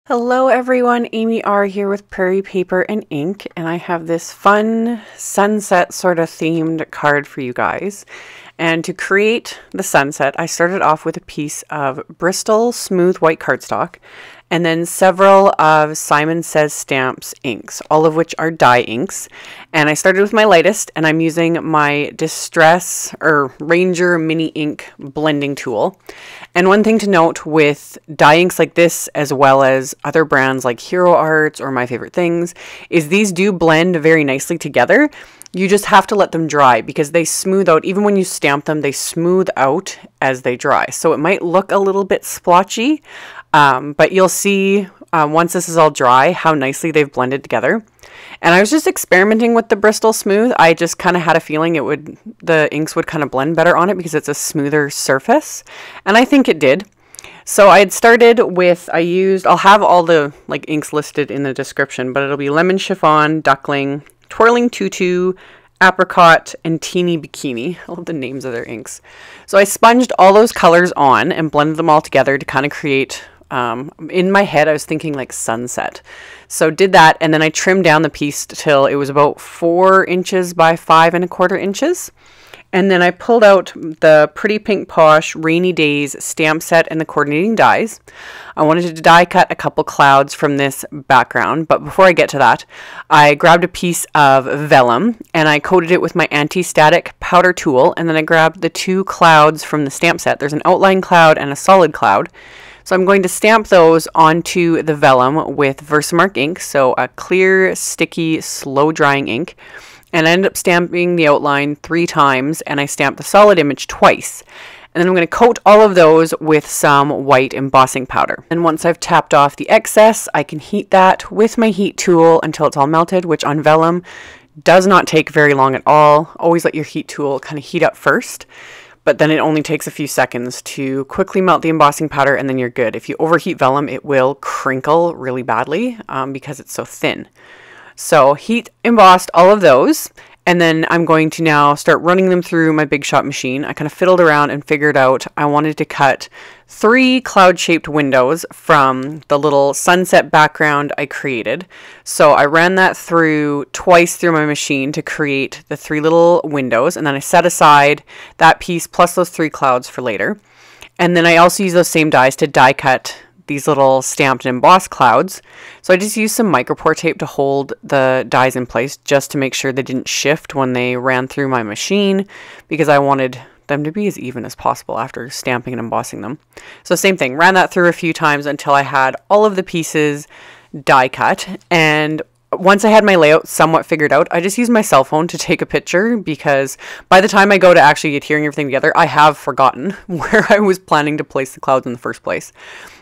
Hello everyone, AmyR here with Prairie Paper and Ink, and I have this fun sunset sort of themed card for you guys. And to create the sunset, I started off with a piece of Bristol smooth white cardstock and then several of Simon Says Stamps inks, all of which are dye inks. And I started with my lightest, and I'm using my Distress or Ranger Mini Ink blending tool. And one thing to note with dye inks like this, as well as other brands like Hero Arts or My Favorite Things, is these do blend very nicely together. You just have to let them dry because they smooth out. Even when you stamp them, they smooth out as they dry. So it might look a little bit splotchy, but you'll see once this is all dry how nicely they've blended together. And I was just experimenting with the Bristol Smooth. I just kind of had a feeling the inks would kind of blend better on it because it's a smoother surface. And I think it did. So I had started with, I'll have all the inks listed in the description, but it'll be Lemon Chiffon, Duckling, Twirling Tutu, Apricot, and Teeny Bikini. I love the names of their inks. So I sponged all those colors on and blended them all together to kind of create, in my head I was thinking like sunset. So did that, and then I trimmed down the piece till it was about 4 inches by 5¼ inches. And then I pulled out the Pretty Pink Posh Rainy Days stamp set and the coordinating dies. I wanted to die cut a couple clouds from this background, but before I get to that, I grabbed a piece of vellum and I coated it with my anti-static powder tool, and then I grabbed the 2 clouds from the stamp set. There's an outline cloud and a solid cloud. So I'm going to stamp those onto the vellum with Versamark ink, so a clear, sticky, slow-drying ink. And I ended up stamping the outline 3 times, and I stamped the solid image twice. And then I'm going to coat all of those with some white embossing powder. And once I've tapped off the excess, I can heat that with my heat tool until it's all melted, which on vellum does not take very long at all. Always let your heat tool kind of heat up first, but then it only takes a few seconds to quickly melt the embossing powder, and then you're good. If you overheat vellum, it will crinkle really badly because it's so thin. So heat embossed all of those, and then I'm going to now start running them through my Big Shot machine. I kind of fiddled around and figured out I wanted to cut 3 cloud-shaped windows from the little sunset background I created. So I ran that through twice through my machine to create the 3 little windows, and then I set aside that piece plus those 3 clouds for later. And then I also use those same dies to die cut these little stamped and embossed clouds. So I just used some micropore tape to hold the dies in place just to make sure they didn't shift when they ran through my machine, because I wanted them to be as even as possible after stamping and embossing them. So same thing, ran that through a few times until I had all of the pieces die cut. And once I had my layout somewhat figured out, I just used my cell phone to take a picture, because by the time I go to actually adhering everything together, I have forgotten where I was planning to place the clouds in the first place.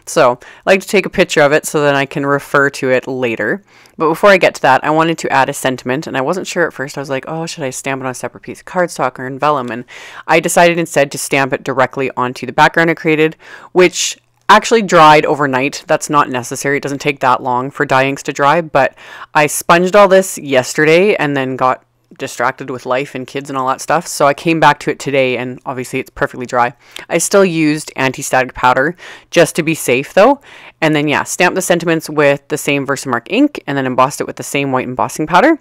So I like to take a picture of it so that I can refer to it later. But before I get to that, I wanted to add a sentiment, and I wasn't sure at first. I was like, oh, should I stamp it on a separate piece of cardstock or in vellum? And I decided instead to stamp it directly onto the background I created, which actually dried overnight. That's not necessary. It doesn't take that long for dye inks to dry, but I sponged all this yesterday and then got distracted with life and kids and all that stuff. So I came back to it today, and obviously it's perfectly dry. I still used anti-static powder just to be safe though. And then stamped the sentiments with the same Versamark ink and then embossed it with the same white embossing powder.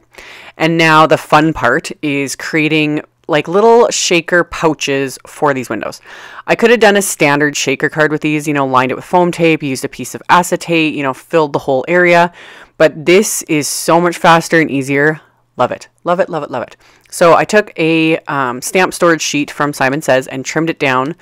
And now the fun part is creating like little shaker pouches for these windows. I could have done a standard shaker card with these, lined it with foam tape, used a piece of acetate, filled the whole area. But this is so much faster and easier. Love it. Love it, love it, love it. So I took a stamp storage sheet from Simon Says and trimmed it down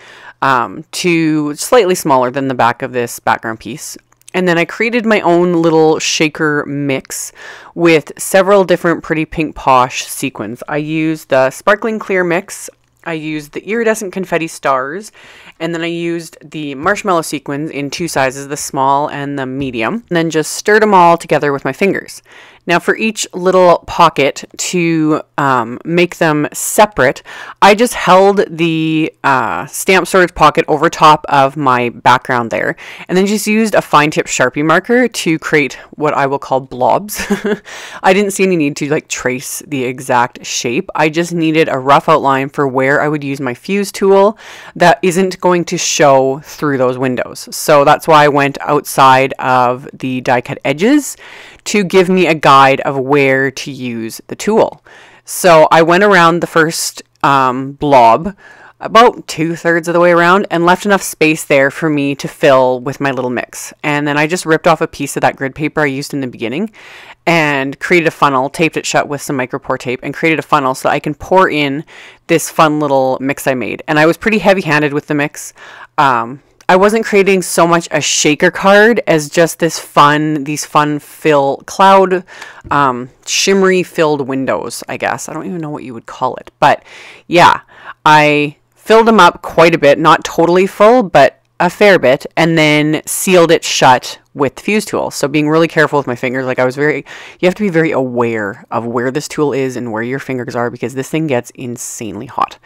to slightly smaller than the back of this background piece. And then I created my own little shaker mix with several different Pretty Pink Posh sequins. I used the Sparkling Clear mix, I used the Iridescent Confetti Stars, and then I used the Marshmallow sequins in 2 sizes, the small and the medium, and then just stirred them all together with my fingers. Now for each little pocket, to make them separate, I just held the stamp storage pocket over top of my background there, and then just used a fine tip Sharpie marker to create what I will call blobs. I didn't see any need to like trace the exact shape. I just needed a rough outline for where I would use my fuse tool that isn't going to show through those windows. So that's why I went outside of the die cut edges to give me a guide of where to use the tool. So I went around the first blob about 2/3 of the way around and left enough space there for me to fill with my little mix. And then I just ripped off a piece of that grid paper I used in the beginning and created a funnel, taped it shut with some micropore tape, and created a funnel so that I can pour in this fun little mix I made. And I was pretty heavy-handed with the mix. I wasn't creating so much a shaker card as just these fun fill cloud, shimmery filled windows, I guess. I don't even know what you would call it. But yeah, I filled them up quite a bit, not totally full, but a fair bit, and then sealed it shut with the fuse tool. So being really careful with my fingers, like you have to be very aware of where this tool is and where your fingers are, because this thing gets insanely hot.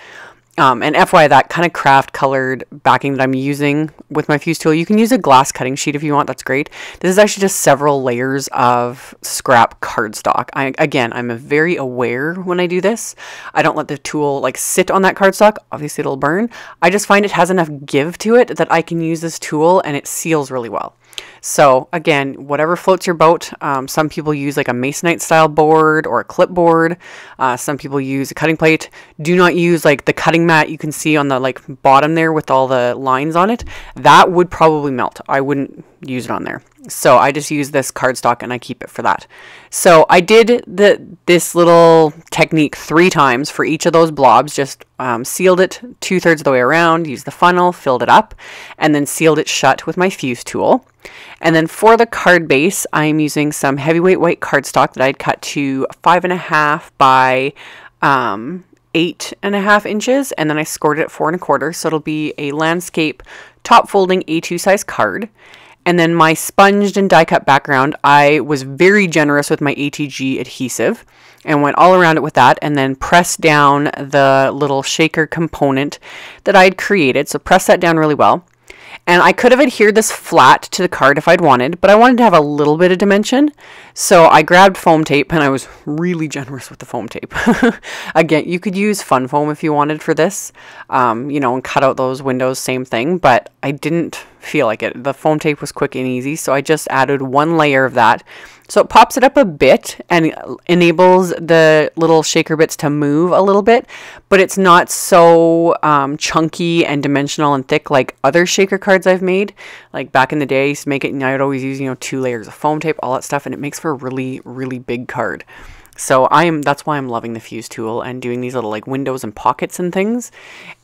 And FYI, that kind of craft colored backing that I'm using with my fuse tool, you can use a glass cutting sheet if you want. That's great. This is actually just several layers of scrap cardstock. I'm very aware when I do this. I don't let the tool like sit on that cardstock. Obviously it'll burn. I just find it has enough give to it that I can use this tool and it seals really well. So again, whatever floats your boat. Some people use like a masonite style board or a clipboard. Some people use a cutting plate. Do not use like the cutting mat you can see on the like bottom there with all the lines on it. That would probably melt. I wouldn't use it on there. So I just use this cardstock and I keep it for that. So I did this little technique 3 times for each of those blobs. Just sealed it 2/3 of the way around, used the funnel, filled it up, and then sealed it shut with my fuse tool. And then for the card base, I'm using some heavyweight white cardstock that I'd cut to 5.5 by 8.5 inches, and then I scored it at 4 1/4, so it'll be a landscape top folding A2 size card. And then my sponged and die cut background, I was very generous with my ATG adhesive and went all around it with that, and then pressed down the little shaker component that I had created. So press that down really well. And I could have adhered this flat to the card if I'd wanted, but I wanted to have a little bit of dimension. So I grabbed foam tape, and I was really generous with the foam tape. Again, you could use fun foam if you wanted for this, and cut out those windows, same thing, but I didn't feel like it. The foam tape was quick and easy, so I just added 1 layer of that. So it pops it up a bit and enables the little shaker bits to move a little bit, but it's not so chunky and dimensional and thick like other shaker cards I've made. Like back in the day, I used to make it, and I'd always use 2 layers of foam tape, all that stuff, and it makes for a really, really big card. So that's why I'm loving the fuse tool and doing these little like windows and pockets and things.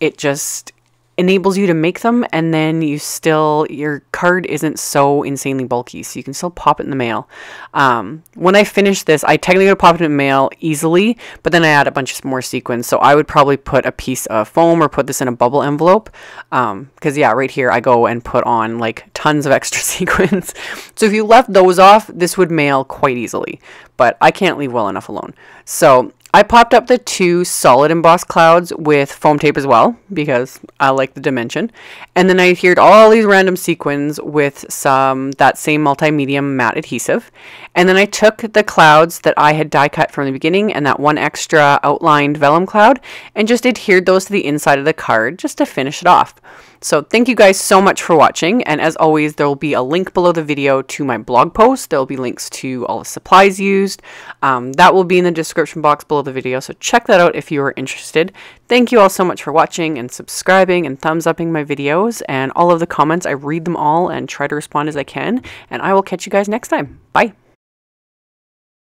It just enables you to make them, and then your card isn't so insanely bulky, so you can still pop it in the mail. When I finish this, I technically would pop it in the mail easily, but then I add a bunch of more sequins, so I would probably put a piece of foam or put this in a bubble envelope, because yeah, right here I go and put on like tons of extra sequins. So if you left those off, this would mail quite easily, but I can't leave well enough alone. So I popped up the 2 solid embossed clouds with foam tape as well, because I like the dimension. And then I adhered all these random sequins with that same multi-medium matte adhesive. And then I took the clouds that I had die cut from the beginning and that 1 extra outlined vellum cloud and just adhered those to the inside of the card just to finish it off. So thank you guys so much for watching, and as always, there will be a link below the video to my blog post. There will be links to all the supplies used. That will be in the description box below the video, so check that out if you are interested. Thank you all so much for watching and subscribing and thumbs upping my videos, and all of the comments. I read them all and try to respond as I can, and I will catch you guys next time. Bye!